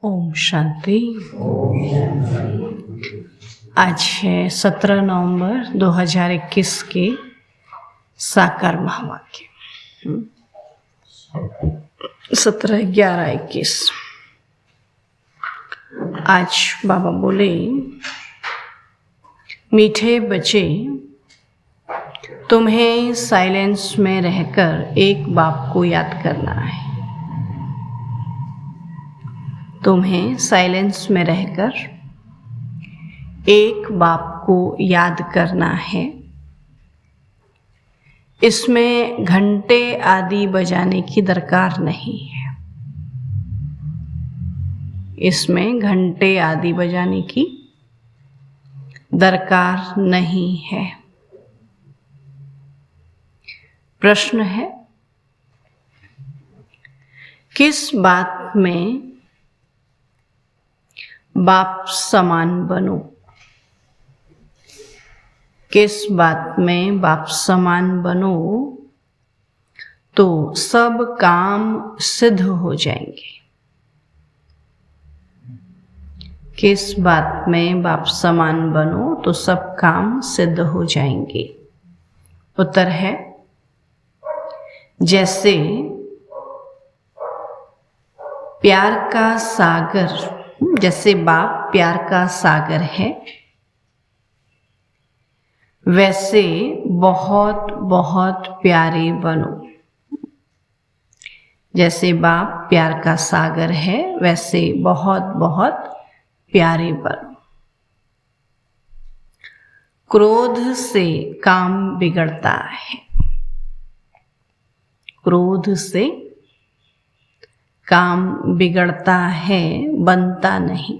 ओम शांति। आज है 17 नवंबर 2021 के साकार महावाक्य 17-11-21। आज बाबा बोले, मीठे बच्चे, तुम्हें साइलेंस में रहकर एक बाप को याद करना है। तुम्हें साइलेंस में रहकर एक बाप को याद करना है। इसमें घंटे आदि बजाने की दरकार नहीं है। इसमें घंटे आदि बजाने की दरकार नहीं है। प्रश्न है, किस बात में बाप समान बनो? किस बात में बाप समान बनो तो सब काम सिद्ध हो जाएंगे? किस बात में बाप समान बनो तो सब काम सिद्ध हो जाएंगे? उत्तर है, जैसे प्यार का सागर, जैसे बाप प्यार का सागर है, वैसे बहुत बहुत प्यारे बनो। जैसे बाप प्यार का सागर है, वैसे बहुत बहुत प्यारे बनो। क्रोध से काम बिगड़ता है। क्रोध से काम बिगड़ता है, बनता नहीं।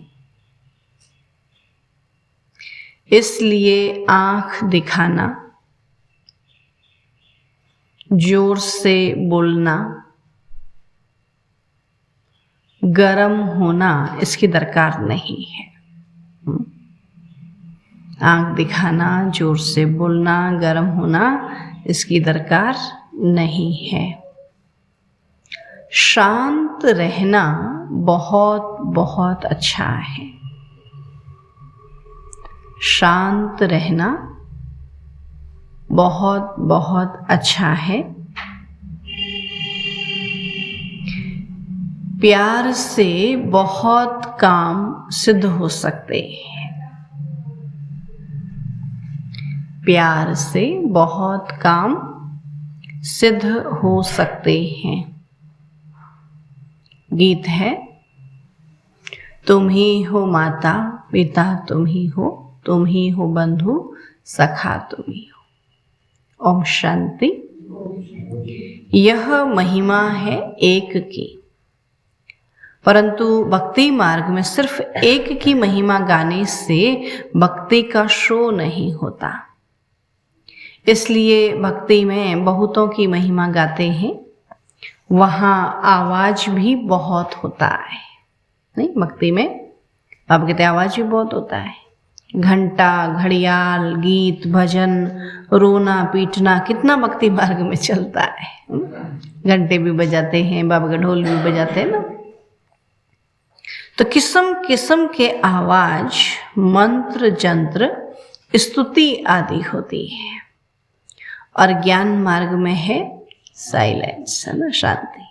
इसलिए आंख दिखाना, जोर से बोलना, गरम होना, इसकी दरकार नहीं है। आंख दिखाना, जोर से बोलना, गरम होना, इसकी दरकार नहीं है। शांत रहना बहुत बहुत अच्छा है। शांत रहना बहुत बहुत अच्छा है। प्यार से बहुत काम सिद्ध हो सकते हैं। प्यार से बहुत काम सिद्ध हो सकते हैं। गीत है, तुम ही हो माता पिता, तुम ही हो बंधु सखा, तुम ही हो। ओम शांति। यह महिमा है एक की, परंतु भक्ति मार्ग में सिर्फ एक की महिमा गाने से भक्ति का शो नहीं होता। इसलिए भक्ति में बहुतों की महिमा गाते हैं, वहाँ आवाज भी बहुत होता है। नहीं, भक्ति में आप कहते आवाज भी बहुत होता है। घंटा, घड़ियाल, गीत, भजन, रोना पीटना कितना भक्ति मार्ग में चलता है। घंटे भी बजाते हैं, बाबा का ढोल भी बजाते हैं ना। तो किस्म किस्म के आवाज, मंत्र, जंत्र, स्तुति आदि होती है। और ज्ञान मार्ग में है साइलेंस, है ना, शांति।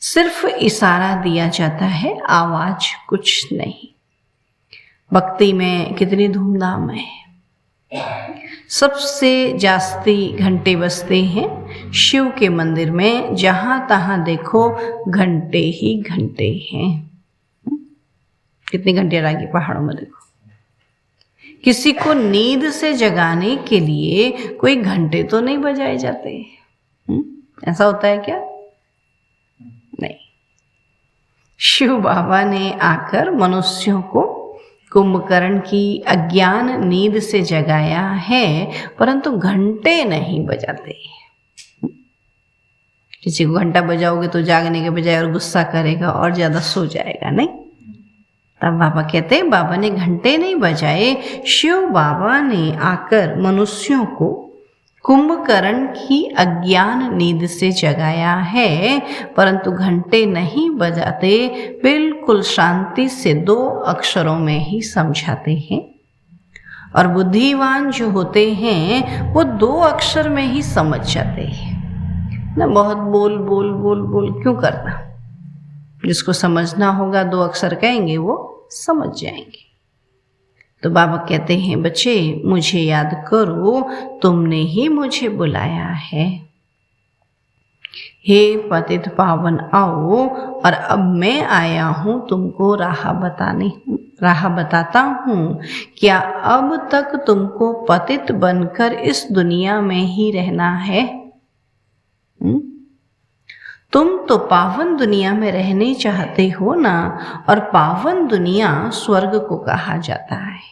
सिर्फ इशारा दिया जाता है, आवाज कुछ नहीं। भक्ति में कितनी धूमधाम है। सबसे जास्ती घंटे बजते हैं शिव के मंदिर में। जहां तहां देखो घंटे ही घंटे हैं। कितनी घंटियां लगी पहाड़ों में देखो। किसी को नींद से जगाने के लिए कोई घंटे तो नहीं बजाए जाते। ऐसा होता है क्या? नहीं। शिव बाबा ने आकर मनुष्यों को कुंभकर्ण की अज्ञान नींद से जगाया है, परंतु घंटे नहीं बजाते। किसी को घंटा बजाओगे तो जागने के बजाय और गुस्सा करेगा और ज्यादा सो जाएगा। नहीं, तब बाबा कहते हैं, बाबा ने घंटे नहीं बजाए, शिव बाबा ने आकर मनुष्यों को कुंभकर्ण की अज्ञान नींद से जगाया है, परंतु घंटे नहीं बजाते, बिल्कुल शांति से 2 अक्षरों में ही समझाते हैं। और बुद्धिमान जो होते हैं वो 2 अक्षर में ही समझ जाते हैं ना। बहुत बोल बोल बोल बोल क्यों करना, जिसको समझना होगा 2 अक्षर कहेंगे वो समझ जाएंगे। तो बाबा कहते हैं, बच्चे मुझे याद करो, तुमने ही मुझे बुलाया है। हे पतित पावन आओ, और अब मैं आया हूँ तुमको राह बताता हूँ। क्या अब तक तुमको पतित बनकर इस दुनिया में ही रहना है? तुम तो पावन दुनिया में रहने चाहते हो ना, और पावन दुनिया स्वर्ग को कहा जाता है।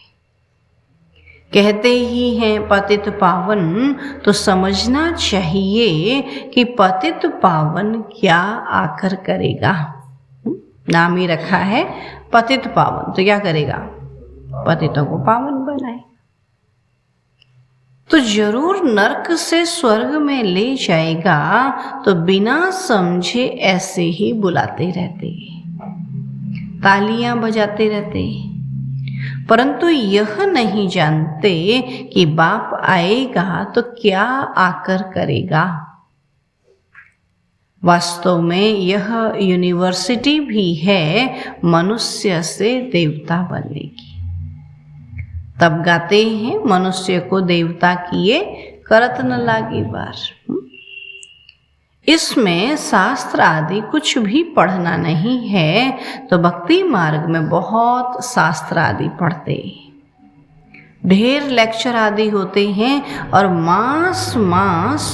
कहते ही हैं पतित पावन, तो समझना चाहिए कि पतित पावन क्या आकर करेगा। नाम ही रखा है पतित पावन, तो क्या करेगा? पतितों को पावन बनाए। तो जरूर नरक से स्वर्ग में ले जाएगा, तो बिना समझे ऐसे ही बुलाते रहते, तालियां बजाते रहते, परंतु यह नहीं जानते कि बाप आएगा तो क्या आकर करेगा। वास्तव में यह यूनिवर्सिटी भी है मनुष्य से देवता बनने की। तब गाते हैं, मनुष्य को देवता किए करत न लागी बार। इसमें शास्त्र आदि कुछ भी पढ़ना नहीं है, तो भक्ति मार्ग में बहुत शास्त्र आदि पढ़ते, ढेर लेक्चर आदि होते हैं, और मास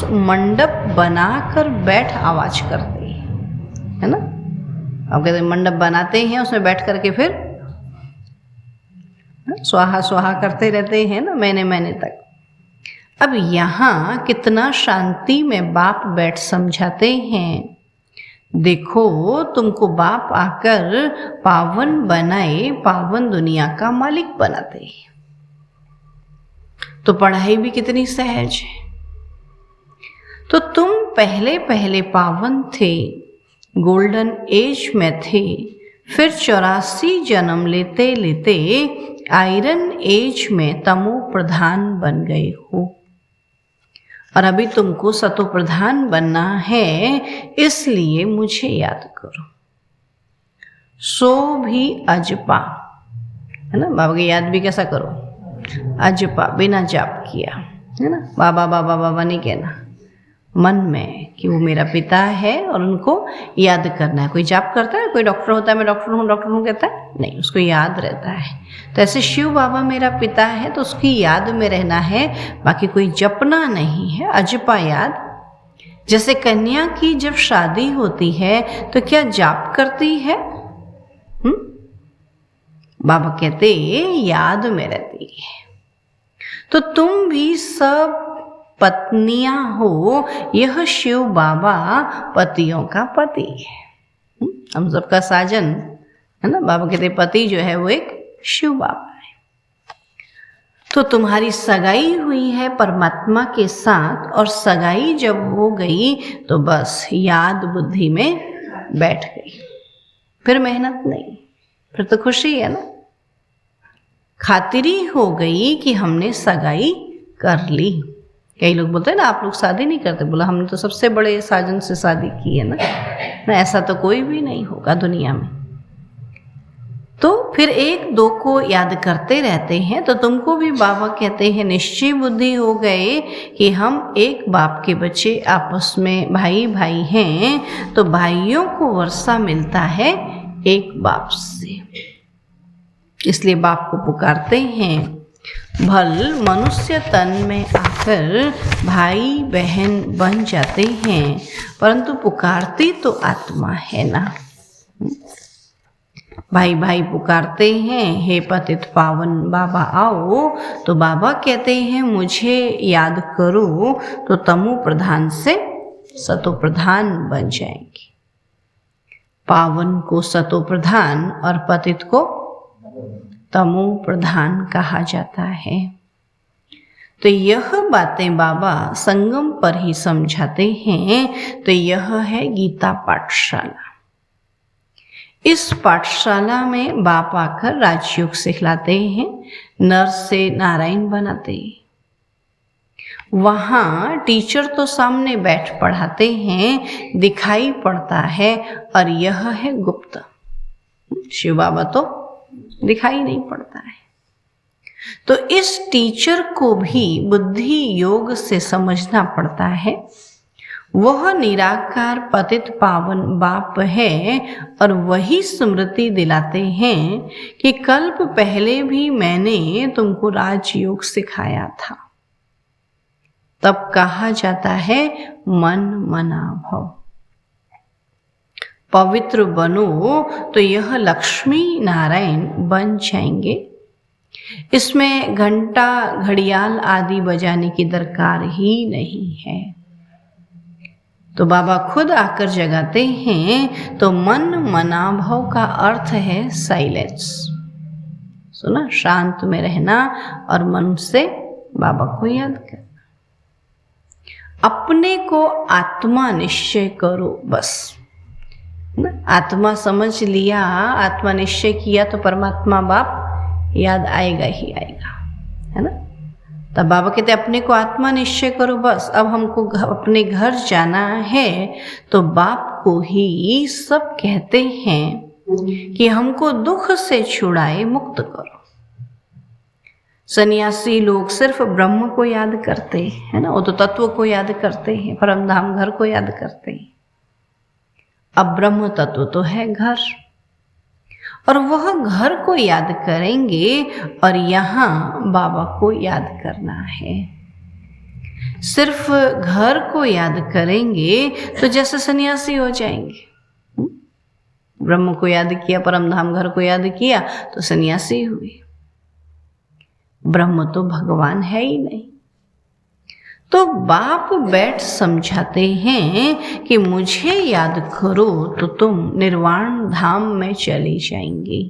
मंडप बनाकर बैठ आवाज करते हैं, है ना। अब कहते मंडप बनाते हैं, उसमें बैठ करके फिर स्वाहा स्वाहा करते रहते हैं ना, महीने तक। अब यहाँ कितना शांति में बाप बैठ समझाते हैं। देखो तुमको बाप आकर पावन बनाए, पावन दुनिया का मालिक बनाते हैं। तो पढ़ाई भी कितनी सहज है। तो तुम पहले पावन थे, गोल्डन एज में थे, फिर 84 जन्म लेते लेते आयरन एज में तमो प्रधान बन गए हो, और अभी तुमको सतो प्रधान बनना है। इसलिए मुझे याद करो। सो भी अजपा, है ना। बाबा की याद भी कैसा करो? अजपा, बिना जाप किया, है ना। बाबा बाबा बाबा नहीं कहना, मन में कि वो मेरा पिता है और उनको याद करना है। कोई जाप करता है, कोई डॉक्टर होता है मैं डॉक्टर हूँ कहता है, नहीं, उसको याद रहता है। तो ऐसे शिव बाबा मेरा पिता है तो उसकी याद में रहना है, बाकी कोई जपना नहीं है, अजपा याद। जैसे कन्या की जब शादी होती है तो क्या जाप करती है? बाबा कहते याद में रहती है। तो तुम भी सब पत्नियां हो, यह शिव बाबा पतियों का पति है, हम सबका साजन, है ना। बाबा कहते पति जो है वो एक शिव बाबा है। तो तुम्हारी सगाई हुई है परमात्मा के साथ, और सगाई जब हो गई तो बस याद बुद्धि में बैठ गई, फिर मेहनत नहीं, फिर तो खुशी है ना। खातिरी हो गई कि हमने सगाई कर ली। कई लोग बोलते हैं ना आप लोग शादी नहीं करते, बोला हमने तो सबसे बड़े साजन से शादी की है ना। ऐसा तो कोई भी नहीं होगा दुनिया में। तो फिर एक दो को याद करते रहते हैं। तो तुमको भी बाबा कहते हैं निश्चय बुद्धि हो गए कि हम एक बाप के बच्चे, आपस में भाई भाई हैं, तो भाइयों को वर्षा मिलता है एक बाप से, इसलिए बाप को पुकारते हैं। भल मनुष्य तन में आकर भाई बहन बन जाते हैं, परंतु पुकारती तो आत्मा है ना। भाई भाई पुकारते हैं, हे पतित पावन बाबा आओ, तो बाबा कहते हैं मुझे याद करो, तो तमो प्रधान से सतो प्रधान बन जाएंगे। पावन को सतो प्रधान और पतित को तमो प्रधान कहा जाता है। तो यह बातें बाबा संगम पर ही समझाते हैं। तो यह है गीता पाठशाला। इस पाठशाला में बाप आकर राजयोग सिखलाते हैं, नर से नारायण बनाते हैं। वहाँ टीचर तो सामने बैठ पढ़ाते हैं, दिखाई पड़ता है, और यह है गुप्त। शिव बाबा तो दिखाई नहीं पड़ता है। तो इस टीचर को भी बुद्धि योग से समझना पड़ता है। वह निराकार पतित पावन बाप है, और वही स्मृति दिलाते हैं कि कल्प पहले भी मैंने तुमको राजयोग सिखाया था। तब कहा जाता है मन मना भव, पवित्र बनो तो यह लक्ष्मी नारायण बन जाएंगे। इसमें घंटा घड़ियाल आदि बजाने की दरकार ही नहीं है। तो बाबा खुद आकर जगाते हैं। तो मन मनाभव का अर्थ है साइलेंस। सुना, शांत में रहना और मन से बाबा को याद करना। अपने को आत्मा निश्चय करो बस। आत्मा समझ लिया, आत्मा निश्चय किया तो परमात्मा बाप याद आएगा ही आएगा, है ना। तब बाबा कहते अपने को आत्मा निश्चय करो बस। अब हमको अपने घर जाना है तो बाप को ही सब कहते हैं कि हमको दुख से छुड़ाए, मुक्त करो। सन्यासी लोग सिर्फ ब्रह्म को याद करते हैं ना, वो तो तत्व को याद करते हैं, परम धाम घर को याद करते हैं। अब ब्रह्म तत्व तो है घर, और वह घर को याद करेंगे, और यहाँ बाबा को याद करना है। सिर्फ घर को याद करेंगे तो जैसे सन्यासी हो जाएंगे। ब्रह्म को याद किया, परम धाम घर को याद किया तो सन्यासी हुए। ब्रह्म तो भगवान है ही नहीं। तो बाप बैठ समझाते हैं कि मुझे याद करो तो तुम निर्वाण धाम में चली जाएंगी,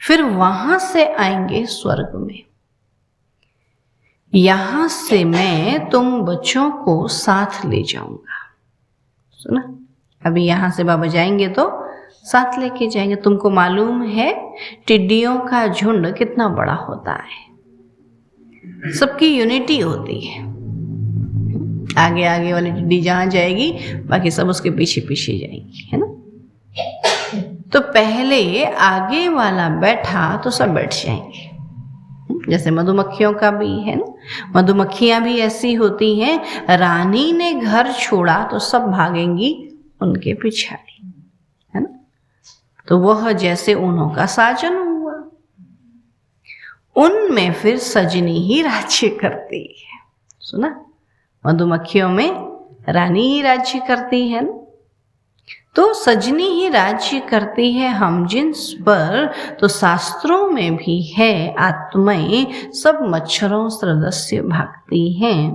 फिर वहां से आएंगे स्वर्ग में। यहां से मैं तुम बच्चों को साथ ले जाऊंगा। सुना, अभी यहां से बाबा जाएंगे तो साथ लेके जाएंगे। तुमको मालूम है टिड्डियों का झुंड कितना बड़ा होता है, सबकी यूनिटी होती है। आगे आगे वाली टिड्डी जहां जाएगी बाकी सब उसके पीछे पीछे जाएंगी, है ना। तो पहले आगे वाला बैठा तो सब बैठ जाएंगे। जैसे मधुमक्खियों का भी है ना, मधुमक्खियां भी ऐसी होती हैं। रानी ने घर छोड़ा तो सब भागेंगी उनके पिछाड़ी, है ना। तो वह जैसे उन्हों का साजन हुआ, उनमें फिर सजनी ही राज्य करती है। सुना, मधुमक्खियों में रानी ही राज्य करती है ना। तो सजनी ही राज्य करती है हम जिन्स पर। तो शास्त्रों में भी है आत्माएं सब मच्छरों सदस्य भागती हैं,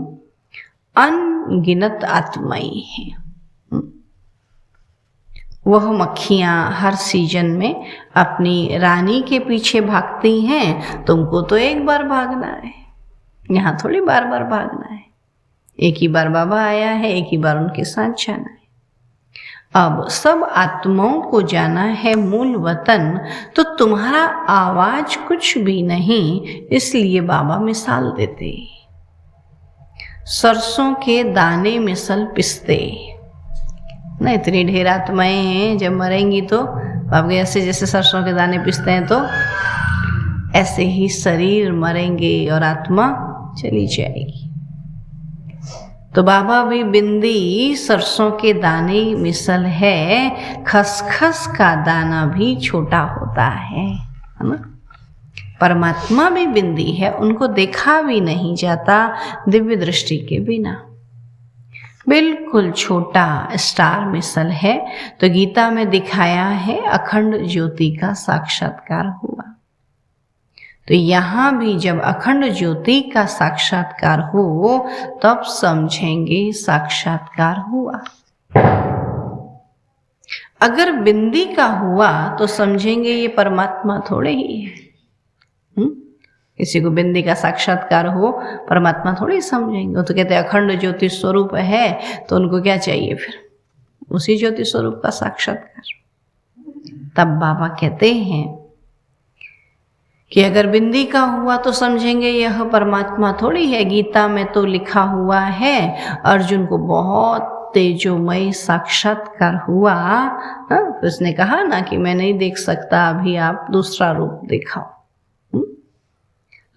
अनगिनत आत्माएं हैं। वह मक्खियां हर सीजन में अपनी रानी के पीछे भागती हैं। तुमको तो एक बार भागना है, यहाँ थोड़ी बार बार भागना है। एक ही बार बाबा आया है, एक ही बार उनके साथ जाना है। अब सब आत्माओं को जाना है मूल वतन। तो तुम्हारा आवाज कुछ भी नहीं, इसलिए बाबा मिसाल देते, सरसों के दाने मिसल पिसते ना। इतनी ढेर आत्माएं हैं, जब मरेंगी तो बाबा ऐसे जैसे सरसों के दाने पिसते हैं, तो ऐसे ही शरीर मरेंगे और आत्मा चली जाएगी। तो बाबा भी बिंदी सरसों के दाने मिसल है, खसखस का दाना भी छोटा होता है ना। परमात्मा भी बिंदी है, उनको देखा भी नहीं जाता दिव्य दृष्टि के बिना। बिल्कुल छोटा स्टार मिसल है। तो गीता में दिखाया है अखंड ज्योति का साक्षात्कार हुआ। तो यहाँ भी जब अखंड ज्योति का साक्षात्कार हो तब समझेंगे साक्षात्कार हुआ। अगर बिंदी का हुआ तो समझेंगे ये परमात्मा थोड़े ही है। किसी को बिंदी का साक्षात्कार हो, परमात्मा थोड़ी समझेंगे। वो तो कहते हैं अखंड ज्योति स्वरूप है, तो उनको क्या चाहिए फिर? उसी ज्योति स्वरूप का साक्षात्कार। तब बाबा कहते हैं कि अगर बिंदी का हुआ तो समझेंगे यह परमात्मा थोड़ी है। गीता में तो लिखा हुआ है अर्जुन को बहुत तेजोमय साक्षात्कार हुआ। उसने कहा ना कि मैं नहीं देख सकता, अभी आप दूसरा रूप दिखाओ।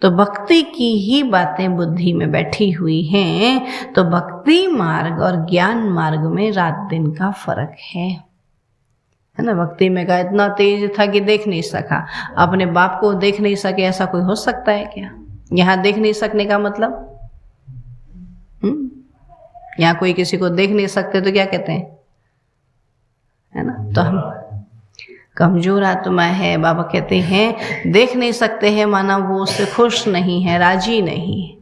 तो भक्ति की ही बातें बुद्धि में बैठी हुई हैं। तो भक्ति मार्ग और ज्ञान मार्ग में रात दिन का फर्क है ना। भक्ति में का इतना तेज था कि देख नहीं सका, अपने बाप को देख नहीं सके, ऐसा कोई हो सकता है क्या? यहाँ देख नहीं सकने का मतलब, यहाँ कोई किसी को देख नहीं सकते तो क्या कहते हैं, है ना? तो हम कमजोर आत्मा है। बाबा कहते हैं देख नहीं सकते हैं, माना वो उससे खुश नहीं है, राजी नहीं।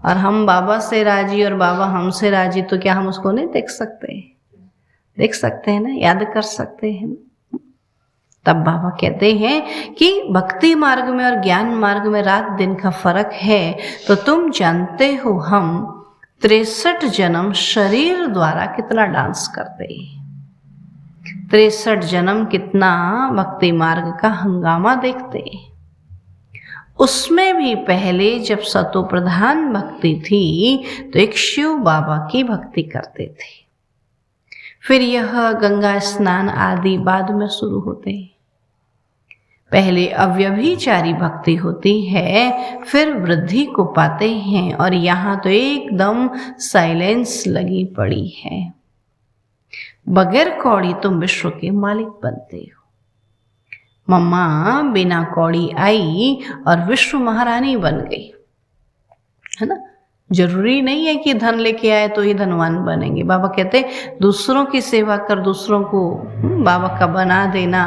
और हम बाबा से राजी और बाबा हमसे राजी, तो क्या हम उसको नहीं देख सकते? देख सकते हैं ना, याद कर सकते हैं। तब बाबा कहते हैं कि भक्ति मार्ग में और ज्ञान मार्ग में रात दिन का फर्क है। तो तुम जानते हो हम 63 जन्म शरीर द्वारा कितना डांस करते हैं, 63 जन्म कितना भक्ति मार्ग का हंगामा देखते। उसमें भी पहले जब सतो प्रधान भक्ति थी तो एक शिव बाबा की भक्ति करते थे। फिर यह गंगा स्नान आदि बाद में शुरू होते हैं। पहले अव्यभिचारी भक्ति होती है, फिर वृद्धि को पाते हैं। और यहाँ तो एकदम साइलेंस लगी पड़ी है। बगैर कौड़ी तुम विश्व के मालिक बनते हो। मम्मा बिना कौड़ी आई और विश्व महारानी बन गई, है ना। जरूरी नहीं है कि धन लेके आए तो ही धनवान बनेंगे। बाबा कहते दूसरों की सेवा कर, दूसरों को बाबा का बना देना,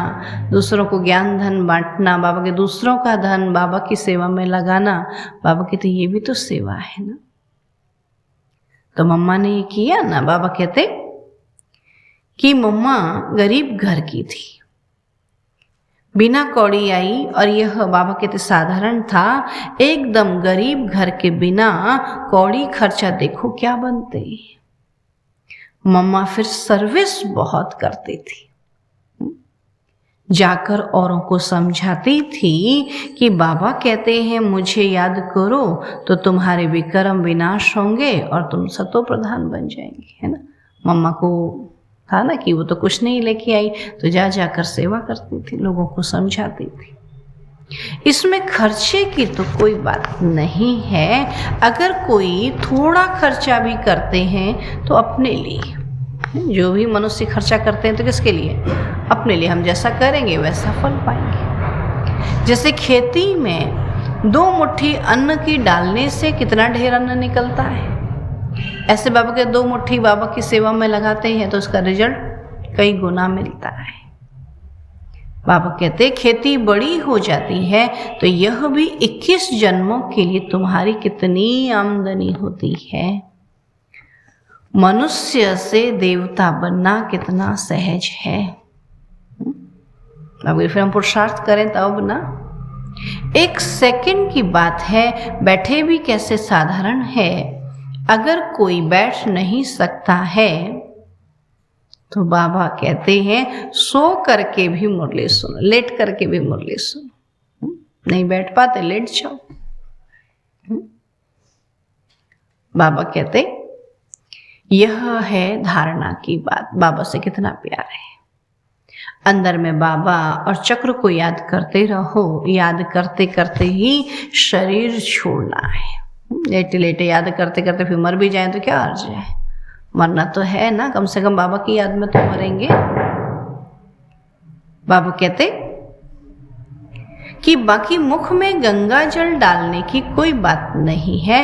दूसरों को ज्ञान धन बांटना, बाबा के दूसरों का धन बाबा की सेवा में लगाना। बाबा कहते ये भी तो सेवा है ना। तो मम्मा ने ये किया ना। बाबा कहते कि मम्मा गरीब घर की थी, बिना कौड़ी आई। और यह बाबा कहते साधारण था, एकदम गरीब घर के बिना कौड़ी खर्चा देखो क्या बनते। मम्मा फिर सर्विस बहुत करती थी, जाकर औरों को समझाती थी कि बाबा कहते हैं मुझे याद करो तो तुम्हारे विक्रम विनाश होंगे और तुम सतो प्रधान बन जाएंगे, है ना। मम्मा को था ना कि वो तो कुछ नहीं लेके आई, तो जाकर सेवा करती थी, लोगों को समझाती थी। इसमें खर्चे की तो कोई बात नहीं है। अगर कोई थोड़ा खर्चा भी करते हैं तो अपने लिए, जो भी मनुष्य खर्चा करते हैं तो किसके लिए? अपने लिए। हम जैसा करेंगे वैसा फल पाएंगे। जैसे खेती में 2 मुट्ठी अन्न की डालने से कितना ढेर अन्न निकलता है, ऐसे बाबा के 2 मुट्ठी बाबा की सेवा में लगाते हैं तो उसका रिजल्ट कई गुना मिलता है। बाबा कहते खेती बड़ी हो जाती है तो यह भी 21 जन्मों के लिए तुम्हारी कितनी आमदनी होती है। मनुष्य से देवता बनना कितना सहज है। अगर फिर हम पुरुषार्थ करें तब ना, 1 सेकंड की बात है, बैठे भी कैसे साधारण है। अगर कोई बैठ नहीं सकता है तो बाबा कहते हैं सो करके भी मुरली सुनो, लेट करके भी मुरली सुनो। नहीं बैठ पाते लेट जाओ। बाबा कहते यह है धारणा की बात। बाबा से कितना प्यार है। अंदर में बाबा और चक्र को याद करते रहो। याद करते करते ही शरीर छोड़ना है। लेटे लेटे याद करते करते फिर मर भी जाए तो क्या अर्ज है। मरना तो है ना, कम से कम बाबा की याद में तो मरेंगे। बाबा कहते कि बाकी मुख में गंगा जल डालने की कोई बात नहीं है।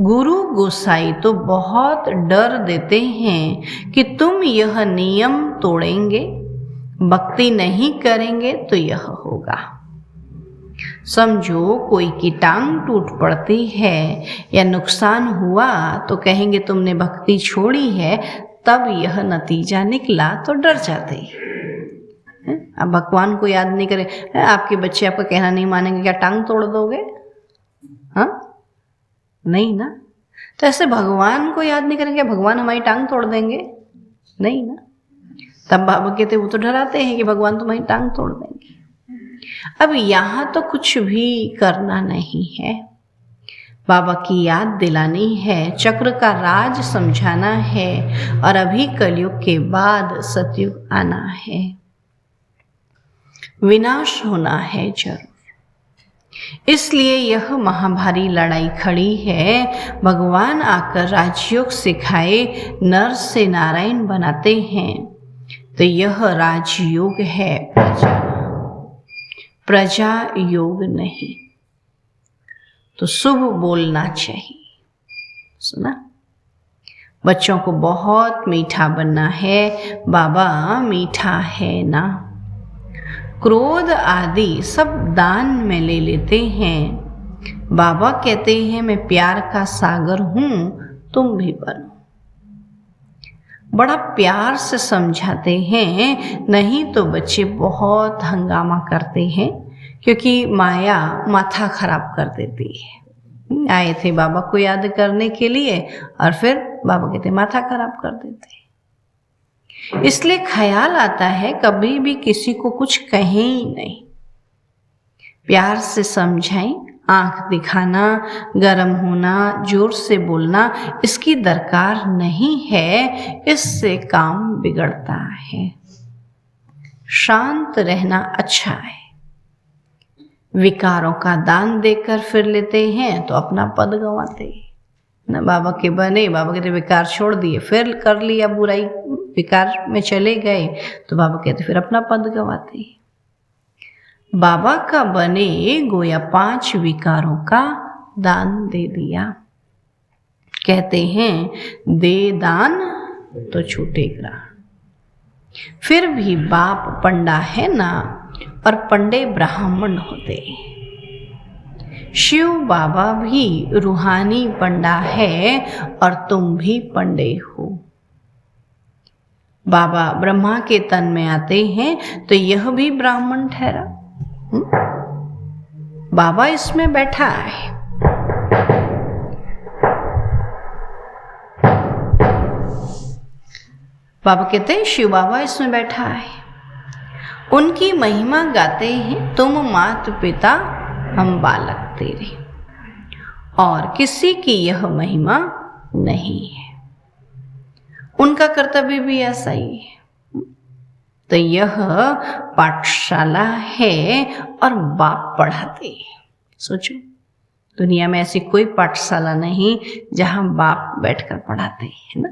गुरु गोसाई तो बहुत डर देते हैं कि तुम यह नियम तोड़ेंगे, भक्ति नहीं करेंगे तो यह होगा। समझो कोई की टांग टूट पड़ती है या नुकसान हुआ तो कहेंगे तुमने भक्ति छोड़ी है, तब यह नतीजा निकला तो डर जाते। अब भगवान को याद नहीं करे, आपके बच्चे आपका कहना नहीं मानेंगे, क्या टांग तोड़ दोगे? हाँ, नहीं ना। तो ऐसे भगवान को याद नहीं करेंगे, भगवान हमारी टांग तोड़ देंगे? नहीं ना। तब बाबा कहते वो तो डराते हैं कि भगवान तुम्हारी टांग तोड़ देंगे। अब यहाँ तो कुछ भी करना नहीं है, बाबा की याद दिलानी है, चक्र का राज समझाना है, और अभी कलयुग के बाद सतयुग आना है, विनाश होना है जरूर। इसलिए यह महाभारी लड़ाई खड़ी है। भगवान आकर राजयोग सिखाए, नर से नारायण बनाते हैं। तो यह राजयोग है, प्रजा योग नहीं। तो शुभ बोलना चाहिए। सुना? बच्चों को बहुत मीठा बनना है, बाबा मीठा है ना। क्रोध आदि सब दान में ले लेते हैं। बाबा कहते हैं मैं प्यार का सागर हूं, तुम भी बनो। बड़ा प्यार से समझाते हैं, नहीं तो बच्चे बहुत हंगामा करते हैं, क्योंकि माया माथा खराब कर देती है। आए थे बाबा को याद करने के लिए और फिर बाबा कहते माथा खराब कर देते हैं। इसलिए ख्याल आता है कभी भी किसी को कुछ कहें ही नहीं, प्यार से समझाएं। आंख दिखाना, गर्म होना, जोर से बोलना इसकी दरकार नहीं है, इससे काम बिगड़ता है। शांत रहना अच्छा है। विकारों का दान देकर फिर लेते हैं तो अपना पद गंवाते हैं ना। बाबा के बने, बाबा कहते विकार छोड़ दिए, फिर कर लिया बुराई, विकार में चले गए, तो बाबा कहते फिर अपना पद गंवाते हैं। बाबा का बने गोया 5 विकारों का दान दे दिया। कहते हैं दे दान तो छूटे ग्रहण। फिर भी बाप पंडा है ना, और पंडे ब्राह्मण होते। शिव बाबा भी रूहानी पंडा है और तुम भी पंडे हो। बाबा ब्रह्मा के तन में आते हैं तो यह भी ब्राह्मण ठहरा। बाबा इसमें बैठा है। बाबा कहते हैं शिव बाबा इसमें बैठा है, उनकी महिमा गाते हैं। तुम मात पिता हम बालक तेरे, और किसी की यह महिमा नहीं है। उनका कर्तव्य भी ऐसा ही है। तो यह पाठशाला है और बाप पढ़ाते हैं। सोचो, दुनिया में ऐसी कोई पाठशाला नहीं जहां बाप बैठकर पढ़ाते हैं ना।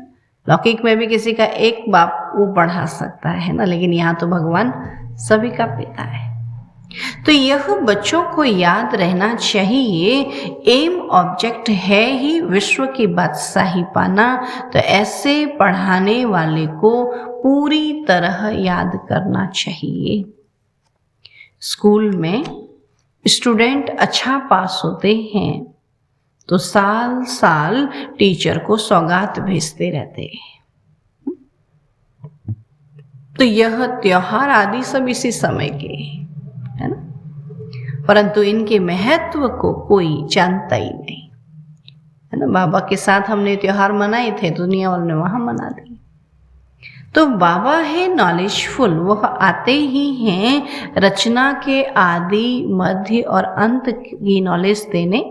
लौकिक में भी किसी का एक बाप वो पढ़ा सकता है ना, लेकिन यहाँ तो भगवान सभी का पिता है। तो यह बच्चों को याद रहना चाहिए। एम ऑब्जेक्ट है ही विश्व की बादशाही पाना। तो ऐसे पढ़ाने वाले को पूरी तरह याद करना चाहिए। स्कूल में स्टूडेंट अच्छा पास होते हैं तो साल साल टीचर को सौगात भेजते रहते हैं। तो यह त्योहार आदि सब इसी समय के है ना, परंतु इनके महत्व को कोई जानता ही नहीं है ना। बाबा के साथ हमने त्योहार मनाए थे, दुनिया वालों ने वहां मना दिए। तो बाबा है नॉलेजफुल, वह आते ही हैं रचना के आदि मध्य और अंत की नॉलेज देने।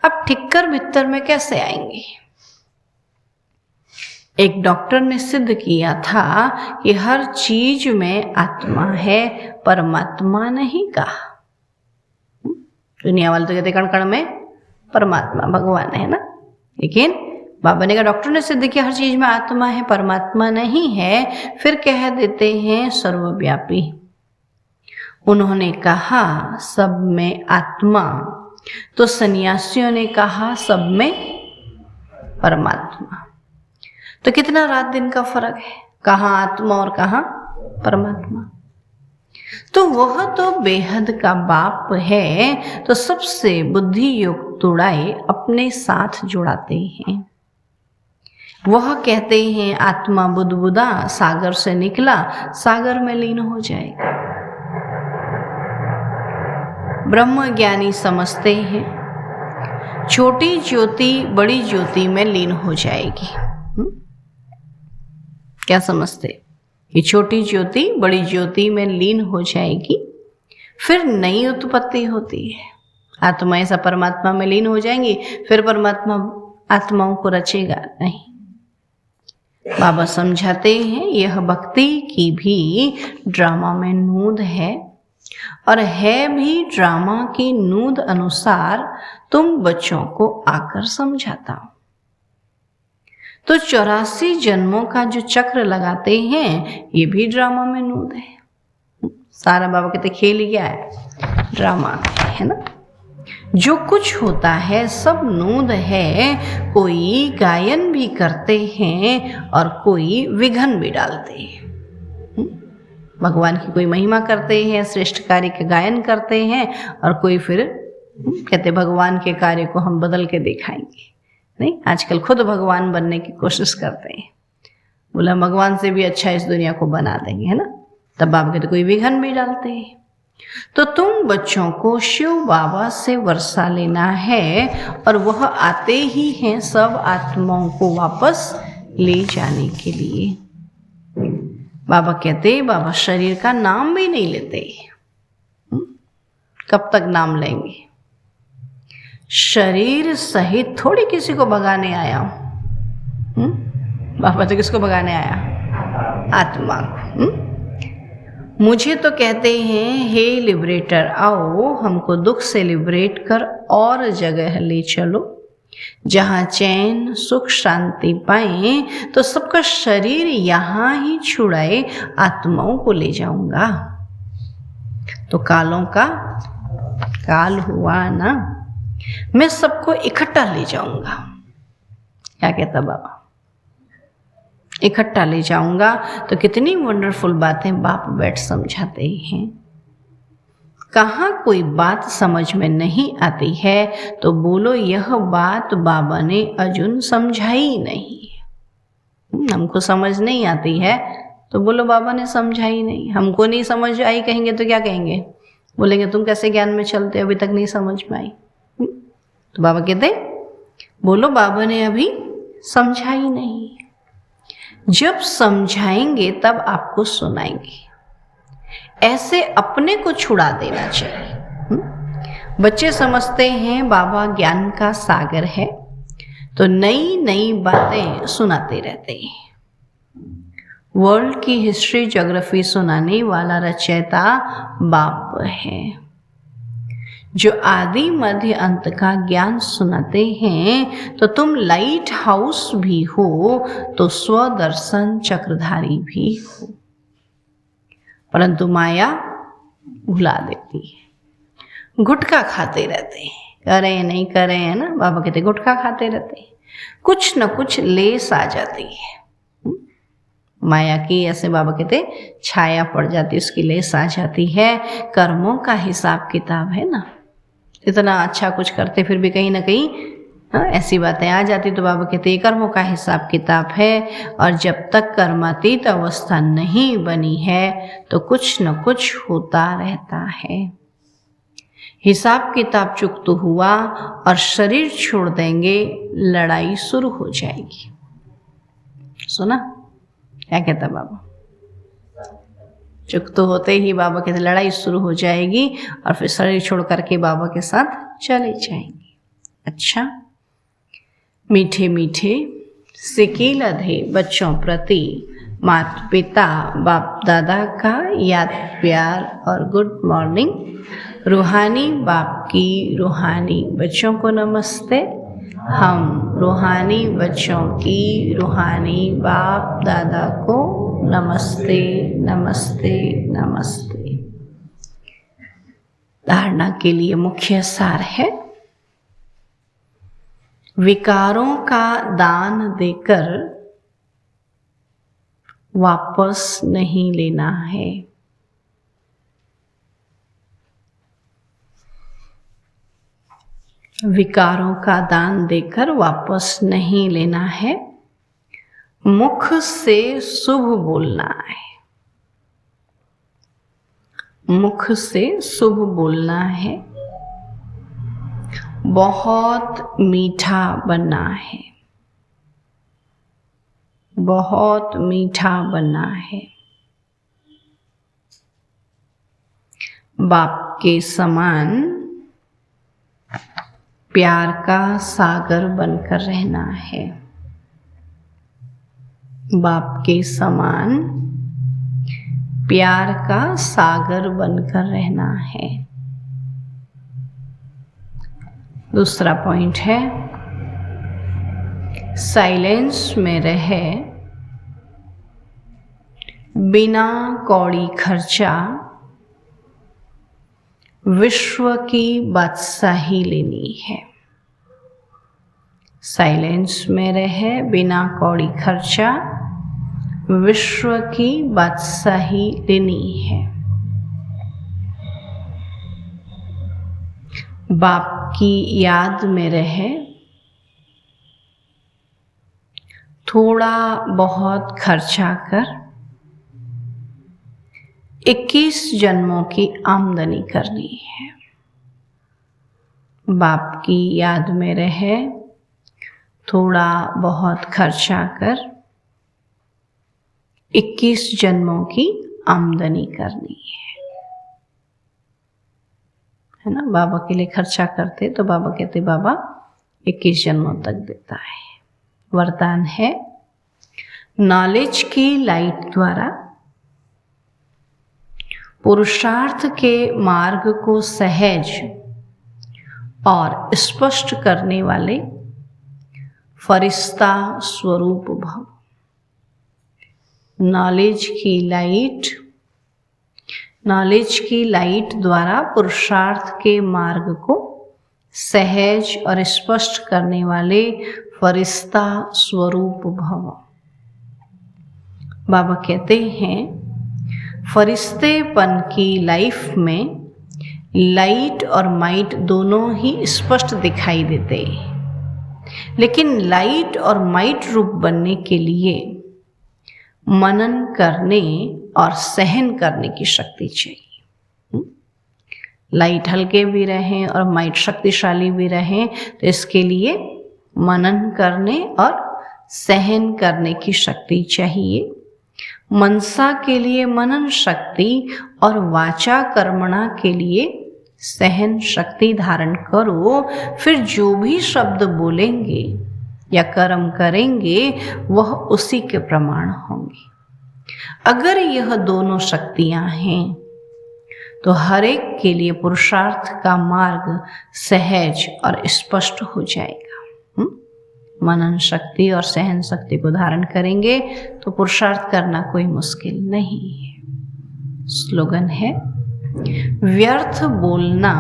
अब ठिक्कर बित्तर में कैसे आएंगे? एक डॉक्टर ने सिद्ध किया था कि हर चीज में आत्मा है, परमात्मा नहीं कहा। दुनिया वाले तो कहते कण कण में परमात्मा भगवान है ना, लेकिन बाबा ने कहा, डॉक्टर ने सिद्ध किया हर चीज में आत्मा है, परमात्मा नहीं है, फिर कह देते हैं सर्वव्यापी। उन्होंने कहा सब में आत्मा, तो सन्यासियों ने कहा सब में परमात्मा। तो कितना रात दिन का फर्क है, कहाँ आत्मा और कहाँ परमात्मा। तो वह तो बेहद का बाप है, तो सबसे बुद्धि युक्त उड़ाए अपने साथ जुड़ाते हैं। वह कहते हैं आत्मा बुदबुदा सागर से निकला, सागर में लीन हो जाएगा। ब्रह्म ज्ञानी समझते हैं छोटी ज्योति बड़ी ज्योति में लीन हो जाएगी। क्या समझते? ये छोटी ज्योति बड़ी ज्योति में लीन हो जाएगी, फिर नई उत्पत्ति होती है। आत्मा ऐसा परमात्मा में लीन हो जाएंगी, फिर परमात्मा आत्माओं को रचेगा नहीं। बाबा समझाते हैं यह भक्ति की भी ड्रामा में नूद है, और है भी ड्रामा की नूद अनुसार तुम बच्चों को आकर समझाता हूं। तो 84 जन्मों का जो चक्र लगाते हैं ये भी ड्रामा में नूद है। सारा बाबा कहते खेल ही क्या है? ड्रामा है ना। जो कुछ होता है सब नूद है। कोई गायन भी करते हैं और कोई विघन भी डालते हैं। भगवान की कोई महिमा करते हैं, श्रेष्ठ कार्य के गायन करते हैं, और कोई फिर कहते भगवान के कार्य को हम बदल के दिखाएंगे। नहीं, आजकल खुद भगवान बनने की कोशिश करते हैं। बोला भगवान से भी अच्छा इस दुनिया को बना देंगे, है ना। तब बाबा कहते कोई विघन भी डालते हैं। तो तुम बच्चों को शिव बाबा से वर्षा लेना है, और वह आते ही हैं सब आत्माओं को वापस ले जाने के लिए। बाबा कहते बाबा शरीर का नाम भी नहीं लेते। कब तक नाम लेंगे? शरीर सहित थोड़ी किसी को भगाने आया हूं। बाबा तो किसको भगाने आया? आत्मा को। मुझे तो कहते हैं हे लिबरेटर, आओ हमको दुख से लिबरेट कर और जगह ले चलो जहाँ चैन सुख शांति पाए। तो सबका शरीर यहाँ ही छुड़ाए आत्माओं को ले जाऊंगा। तो कालों का काल हुआ ना, मैं सबको इकट्ठा ले जाऊंगा। क्या कहता बाबा? इकट्ठा ले जाऊंगा। तो कितनी वंडरफुल बातें बाप बैठ समझाते हैं। कहाँ कोई बात समझ में नहीं आती है तो बोलो यह बात बाबा ने अजुन समझाई नहीं। हमको समझ नहीं आती है तो बोलो बाबा ने समझाई नहीं। हमको नहीं समझ आई कहेंगे तो क्या कहेंगे? बोलेंगे तुम कैसे ज्ञान में चलते, अभी तक नहीं समझ में आई। तो बाबा कहते बोलो बाबा ने अभी समझाई नहीं। जब समझाएंगे तब आपको सुनाएंगे। ऐसे अपने को छुड़ा देना चाहिए। बच्चे समझते हैं बाबा ज्ञान का सागर है, तो नई नई बातें सुनाते रहते हैं। वर्ल्ड की हिस्ट्री ज्योग्राफी सुनाने वाला रचयिता बाप है, जो आदि मध्य अंत का ज्ञान सुनाते हैं। तो तुम लाइट हाउस भी हो तो स्वदर्शन चक्रधारी भी हो, परंतु माया भुला देती है। गुटखा खाते रहते हैं, करें नहीं करें, है ना। बाबा कहते गुटखा खाते रहते हैं, कुछ न कुछ लेस आ जाती है माया की। ऐसे बाबा कहते छाया पड़ जाती, उसकी लेस आ जाती है। कर्मों का हिसाब किताब है ना। इतना अच्छा कुछ करते फिर भी कहीं ना कहीं ऐसी बातें आ जाती। तो बाबा कहते हैं कर्मों का हिसाब किताब है, और जब तक कर्मातीत अवस्था नहीं बनी है तो कुछ न कुछ होता रहता है। हिसाब किताब चुकता हुआ और शरीर छोड़ देंगे, लड़ाई शुरू हो जाएगी। सुना क्या कहता बाबा? चुकता होते ही बाबा कहते लड़ाई शुरू हो जाएगी, और फिर शरीर छोड़ करके बाबा के साथ चले जाएंगे। अच्छा, मीठे मीठे सिकीलधे बच्चों प्रति माता पिता बाप दादा का याद प्यार और गुड मॉर्निंग। रूहानी बाप की रूहानी बच्चों को नमस्ते। हम रूहानी बच्चों की रूहानी बाप दादा को नमस्ते नमस्ते नमस्ते। धारणा के लिए मुख्य सार है विकारों का दान देकर वापस नहीं लेना है। विकारों का दान देकर वापस नहीं लेना है। मुख से शुभ बोलना है। मुख से शुभ बोलना है। बहुत मीठा बनना है, बहुत मीठा बनना है। बाप के समान प्यार का सागर बनकर रहना है। बाप के समान प्यार का सागर बनकर रहना है। दूसरा पॉइंट है, साइलेंस में रहे, बिना कौड़ी खर्चा विश्व की बादशाही लेनी है। साइलेंस में रहे, बिना कौड़ी खर्चा विश्व की बादशाही लेनी है। बाप की याद में रहे, थोड़ा बहुत खर्चा कर 21 जन्मों की आमदनी करनी है। बाप की याद में रहे, थोड़ा बहुत खर्चा कर 21 जन्मों की आमदनी करनी है ना। बाबा के लिए खर्चा करते तो बाबा कहते बाबा 21 जन्मों तक देता है। वरदान है, नॉलेज की लाइट द्वारा पुरुषार्थ के मार्ग को सहज और स्पष्ट करने वाले फरिश्ता स्वरूप भव। नॉलेज की लाइट द्वारा पुरुषार्थ के मार्ग को सहज और स्पष्ट करने वाले फरिश्ता स्वरूप भव। बाबा कहते हैं, फरिश्तेपन की लाइफ में लाइट और माइट दोनों ही स्पष्ट दिखाई देते हैं, लेकिन लाइट और माइट रूप बनने के लिए मनन करने और सहन करने की शक्ति चाहिए। लाइट हल्के भी रहें और माइट शक्तिशाली भी रहें, तो इसके लिए मनन करने और सहन करने की शक्ति चाहिए। मनसा के लिए मनन शक्ति और वाचा कर्मणा के लिए सहन शक्ति धारण करो। फिर जो भी शब्द बोलेंगे या कर्म करेंगे वह उसी के प्रमाण होंगे। अगर यह दोनों शक्तियां हैं तो हर एक के लिए पुरुषार्थ का मार्ग सहज और स्पष्ट हो जाएगा। मनन शक्ति और सहन शक्ति को धारण करेंगे तो पुरुषार्थ करना कोई मुश्किल नहीं है। स्लोगन है, व्यर्थ बोलना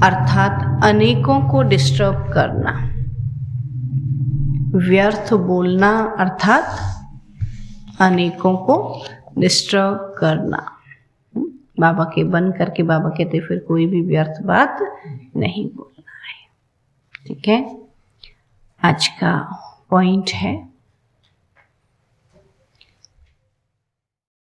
अर्थात अनेकों को डिस्टर्ब करना। व्यर्थ बोलना अर्थात अनेकों को डिस्टर्ब करना। बाबा के बन करके बाबा कहते फिर कोई भी व्यर्थ बात नहीं बोलना है। ठीक है, आज का पॉइंट है